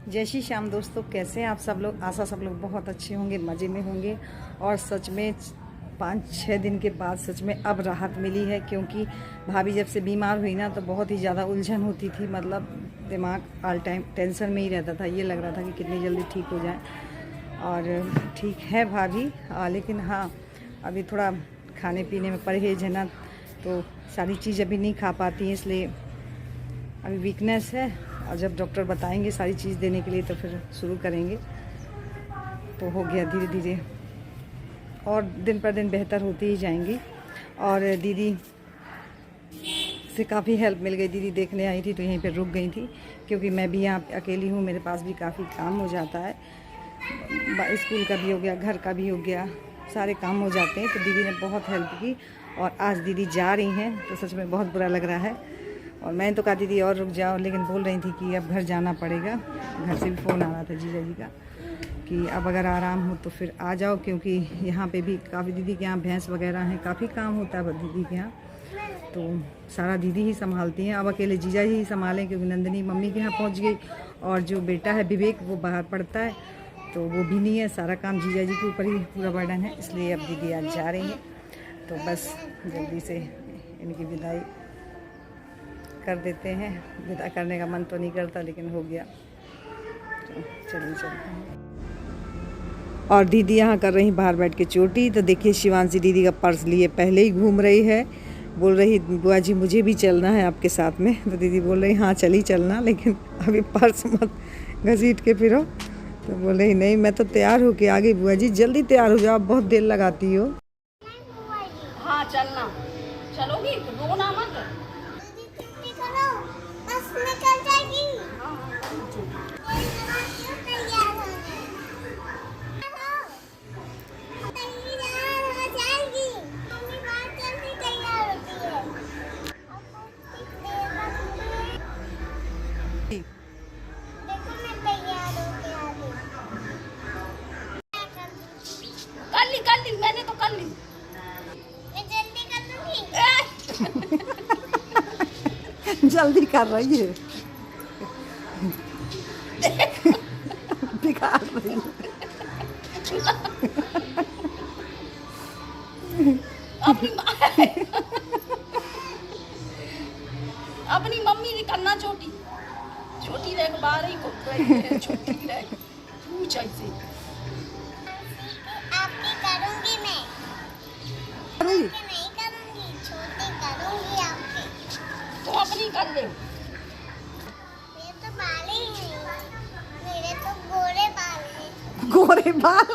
जय श्री श्याम दोस्तों, कैसे हैं आप सब लोग। आशा सब लोग बहुत अच्छे होंगे, मज़े में होंगे। और सच में 5-6 दिन के बाद सच में अब राहत मिली है, क्योंकि भाभी जब से बीमार हुई ना तो बहुत ही ज़्यादा उलझन होती थी। मतलब दिमाग ऑल टाइम टेंशन में ही रहता था। ये लग रहा था कि कितनी जल्दी ठीक हो जाए। और ठीक है भाभी, लेकिन हाँ अभी थोड़ा खाने पीने में परहेज है ना, तो सारी चीज़ अभी नहीं खा पाती हैं, इसलिए अभी वीकनेस है। और जब डॉक्टर बताएंगे सारी चीज़ देने के लिए तो फिर शुरू करेंगे। तो हो गया धीरे धीरे, और दिन पर दिन बेहतर होती ही जाएंगी। और दीदी से काफ़ी हेल्प मिल गई। दीदी देखने आई थी तो यहीं पे रुक गई थी, क्योंकि मैं भी यहाँ अकेली हूँ, मेरे पास भी काफ़ी काम हो जाता है। स्कूल का भी हो गया, घर का भी हो गया, सारे काम हो जाते हैं। तो दीदी ने बहुत हेल्प की। और आज दीदी जा रही हैं तो सच में बहुत बुरा लग रहा है। और मैंने तो कहा दीदी और रुक जाओ, लेकिन बोल रही थी कि अब घर जाना पड़ेगा। घर से भी फ़ोन आ रहा था जीजा जी का कि अब अगर आराम हो तो फिर आ जाओ, क्योंकि यहाँ पे भी काफ़ी दीदी के यहाँ भैंस वगैरह हैं, काफ़ी काम होता है दीदी के यहाँ। तो सारा दीदी ही संभालती हैं। अब अकेले जीजा ही संभालें, क्योंकि नंदिनी मम्मी के यहाँ पहुँच गई। और जो बेटा है विवेक, वो बाहर पढ़ता है, तो वो भी नहीं है। सारा काम जीजा जी के ऊपर ही पूरा बर्डन है, इसलिए अब दीदी आज जा रही हैं। तो बस जल्दी से इनकी विदाई कर देते हैं। विदा करने का मन तो नहीं करता, लेकिन हो गया। तो चलिए चलते हैं। और दीदी यहाँ कर रही बाहर बैठ के चोटी। तो देखिए शिवांशी दीदी का पर्स लिए पहले ही घूम रही है। बोल रही बुआ जी मुझे भी चलना है आपके साथ में। तो दीदी बोल रही हाँ चली चलना, लेकिन अभी पर्स मत घसीट के फिरो। तो बोल रही नहीं मैं तो तैयार होके आ गई बुआ जी, जल्दी तैयार हो जाओ, आप बहुत देर लगाती हो। हाँ चलना, चलोगी तो रोना मत। बस निकल जाएगी। कर ली मैंने तो कर ली। मैं जल्दी कर लूंगी। जल्दी कर रही है, बिगाड़ रही है। अपनी मम्मी ने करना छोटी छोटी रह बाहर ही छोटी रह पूछ ऐसे आपकी करूंगी मैं नहीं करूंगी, छोटी करूंगी आपकी। तो अपनी कर ले। मेरे तो बाल ही नहीं, मेरे तो गोरे बाल हैं। गोरे बाल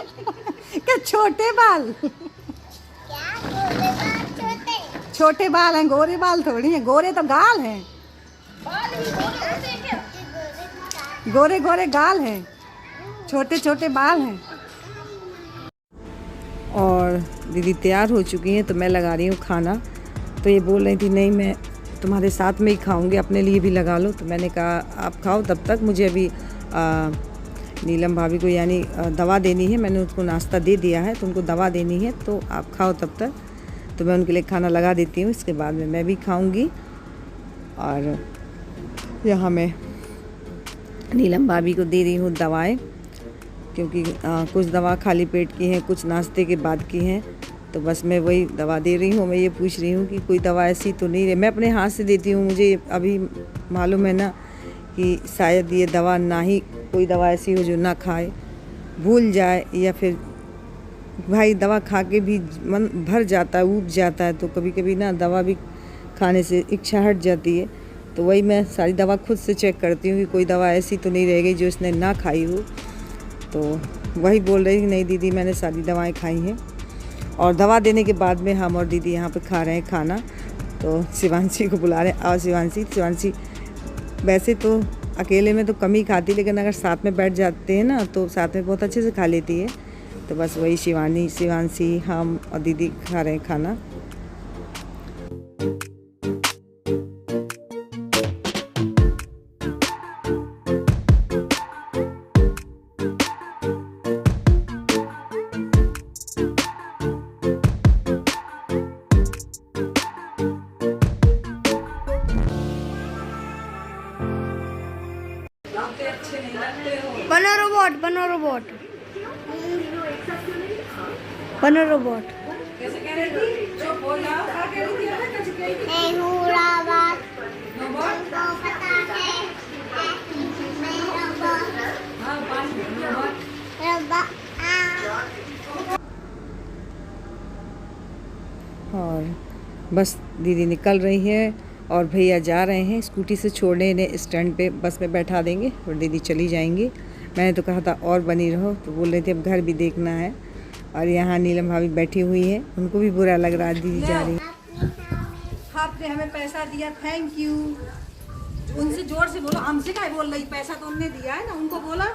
क्या छोटे बाल? क्या गोरे बाल छोटे? छोटे बाल हैं, गोरे बाल थोड़ी हैं। गोरे तो गाल हैं, बाल ही गोरे होते हैं क्या? गोरे गोरे गाल हैं, छोटे छोटे बाल हैं। और दीदी तैयार हो चुकी हैं, तो मैं लगा रही हूँ खाना। तो ये बोल रही थी नहीं मैं तुम्हारे साथ में ही खाऊंगी, अपने लिए भी लगा लो। तो मैंने कहा आप खाओ तब तक, मुझे अभी नीलम भाभी को यानी दवा देनी है। मैंने उसको नाश्ता दे दिया है, तो उनको दवा देनी है, तो आप खाओ तब तक। तो मैं उनके लिए खाना लगा देती हूँ, इसके बाद में मैं भी खाऊंगी। और यहाँ मैं नीलम भाभी को दे रही हूँ दवाएं, क्योंकि कुछ दवा खाली पेट की हैं, कुछ नाश्ते के बाद की हैं। तो बस मैं वही दवा दे रही हूँ। मैं ये पूछ रही हूँ कि कोई दवा ऐसी तो नहीं रही। मैं अपने हाथ से देती हूँ, मुझे अभी मालूम है ना कि शायद ये दवा ना ही कोई दवा ऐसी हो जो ना खाए, भूल जाए, या फिर भाई दवा खा के भी मन भर जाता है, ऊब जाता है। तो कभी कभी ना दवा भी खाने से इच्छा हट जाती है। तो वही मैं सारी दवा खुद से चेक करती हूँ कि कोई दवा ऐसी तो नहीं रह गई जो इसने ना खाई हो। तो वही बोल रही नहीं दीदी मैंने सारी दवाएं खाई हैं। और दवा देने के बाद में हम और दीदी यहाँ पे खा रहे हैं खाना। तो शिवांशी को बुला रहे हैं, आओ शिवांशी। शिवांशी वैसे तो अकेले में तो कम ही खाती, लेकिन अगर साथ में बैठ जाते हैं ना तो साथ में बहुत अच्छे से खा लेती है। तो बस वही शिवांशी हम और दीदी खा रहे हैं खाना। अच्छे बनो रोबोट, बनो रोबोट, बनो रोबोट। कैसे कह रही थी? जो बोल रहा क्या कह रही थी? कैसे कह रही थी? मैं हूँ रावत, रोबोट? तुमको पता है मैं रोबोट, हाँ, पानी रोबोट। रोबोट। और बस दीदी निकल रही है और भैया जा रहे हैं स्कूटी से छोड़ने, इन्हें स्टैंड पे बस में बैठा देंगे और दीदी चली जाएंगी। मैंने तो कहा था और बनी रहो, तो बोल रहे थे अब घर भी देखना है। और यहाँ नीलम भाभी बैठी हुई है, उनको भी बुरा लग रहा है दीदी जा रही है। आपने हमें पैसा दिया, थैंक यू। उनसे जोर से बोलो, हमसे क्या बोल रही? पैसा तो हमने दिया है ना, उनको बोला।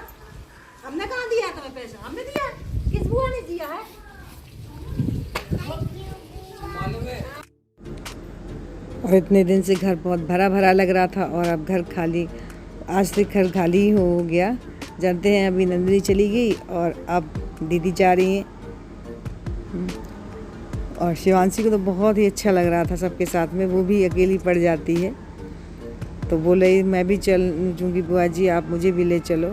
हमने कहाँ दिया है तुम्हें पैसा? हमने दिया है? किस बुआ ने दिया है? और इतने दिन से घर बहुत भरा भरा लग रहा था और अब घर खाली, आज से घर खाली ही हो गया। जानते हैं अभी नंदिनी चली गई और अब दीदी जा रही हैं। और शिवांशी को तो बहुत ही अच्छा लग रहा था सबके साथ में, वो भी अकेली पड़ जाती है। तो बोले मैं भी चल जूँगी बुआ जी, आप मुझे भी ले चलो।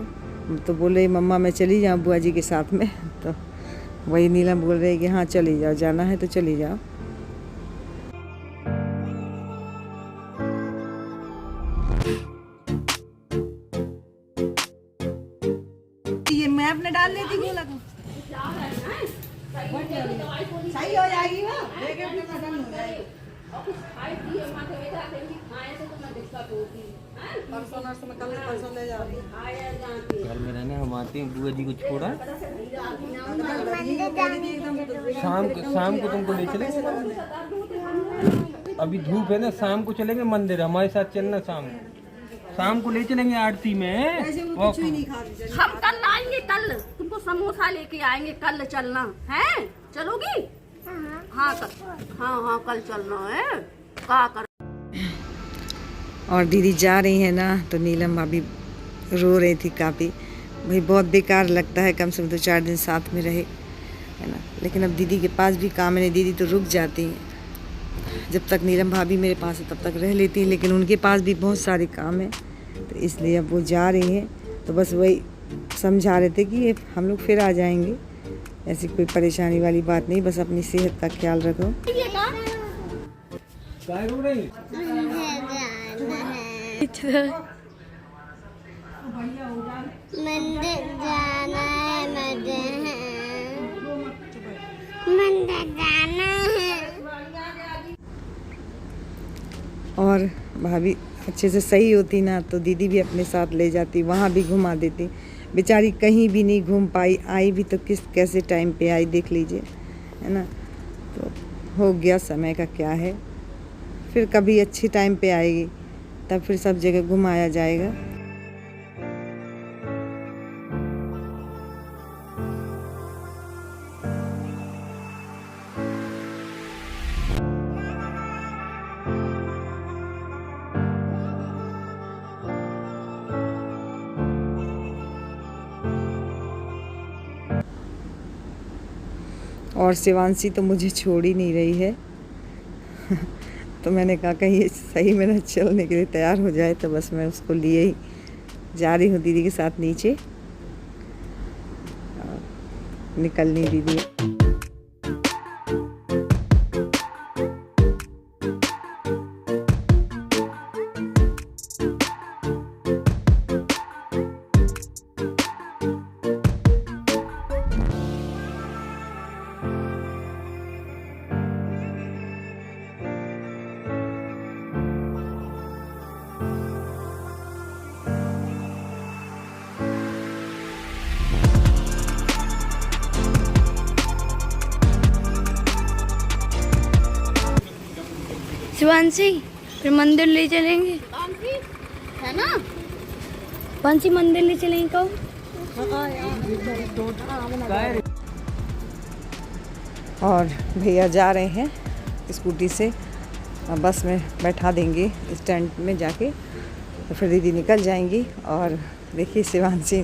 तो बोले मम्मा मैं चली जाऊँ बुआ जी के साथ में। तो वही नीलम बोल रही कि हाँ चली जाओ, जाना है तो चली जाओ। ये मैप ने डाल लेती गोला को, सही हो जाएगी ना, देखे अपने पसंद हो जाएगी। परसों में कल परसों ले जा रही हूँ। घर में रहने हम आते हैं, बुआ जी को छोड़ा शाम को तुमको ले चलेंगे। अभी धूप है ना, शाम को चलेंगे मंदिर, हमारे साथ चलना। शाम को ले चलेंगे आरती में। कुछ भी नहीं खाती। हम कल आएंगे, कल तुमको समोसा लेके आएंगे, कल चलना है। चलोगी? हाँ कल, हाँ कल चलना है। क्या कर? और दीदी जा रही है ना, तो नीलम भाभी रो रही थी काफ़ी। भाई बहुत बेकार लगता है, कम से कम 2-4 दिन साथ में रहे, है ना। लेकिन अब दीदी के पास भी काम है, दीदी तो रुक जाती हैं। जब तक नीलम भाभी मेरे पास है तब तक रह लेती हैं, लेकिन उनके पास भी बहुत सारे काम हैं, तो इसलिए अब वो जा रही हैं। तो बस वही समझा रहे थे कि ये हम लोग फिर आ जाएंगे, ऐसी कोई परेशानी वाली बात नहीं, बस अपनी सेहत का ख्याल रखो। काय रो रही? मंदिर जाना है, मंदिर जाना है। और भाभी अच्छे से सही होती ना तो दीदी भी अपने साथ ले जाती, वहाँ भी घुमा देती। बेचारी कहीं भी नहीं घूम पाई, आई भी तो कैसे टाइम पे आई देख लीजिए, है ना। तो हो गया, समय का क्या है, फिर कभी अच्छी टाइम पे आएगी तब फिर सब जगह घुमाया जाएगा। और शिवांशी तो मुझे छोड़ ही नहीं रही है। तो मैंने कहा कहीं ये सही में ना चलने के लिए तैयार हो जाए, तो बस मैं उसको लिए ही जा रही हूँ दीदी के साथ नीचे। निकलनी दीदी। शिवांशी फिर मंदिर ले चलेंगे, है ना? कौन सी मंदिर ले चलेंगे कब? और भैया जा रहे हैं स्कूटी से, बस में बैठा देंगे स्टैंड में जाके, तो फिर दीदी निकल जाएंगी। और देखिए शिवांशी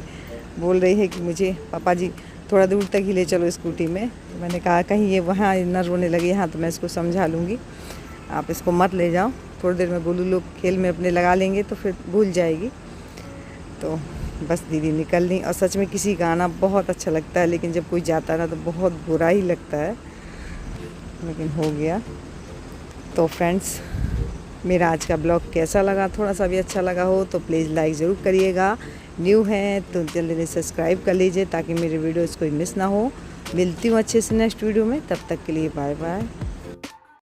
बोल रही है कि मुझे पापा जी थोड़ा दूर तक ही ले चलो स्कूटी में। तो मैंने कहा कहीं ये वहाँ न रोने लगे, हाँ तो मैं इसको समझा लूँगी, आप इसको मत ले जाओ। थोड़ी देर में गोलू लोग खेल में अपने लगा लेंगे तो फिर भूल जाएगी। तो बस दीदी निकल ली। और सच में किसी का आना बहुत अच्छा लगता है, लेकिन जब कोई जाता है ना तो बहुत बुरा ही लगता है, लेकिन हो गया। तो फ्रेंड्स, मेरा आज का ब्लॉग कैसा लगा? थोड़ा सा भी अच्छा लगा हो तो प्लीज़ लाइक ज़रूर करिएगा। न्यू हैं तो जल्दी से सब्सक्राइब कर लीजिए ताकि मेरे वीडियोज़ कोई मिस ना हो। मिलती हूँ अच्छे से नेक्स्ट वीडियो में, तब तक के लिए बाय बाय।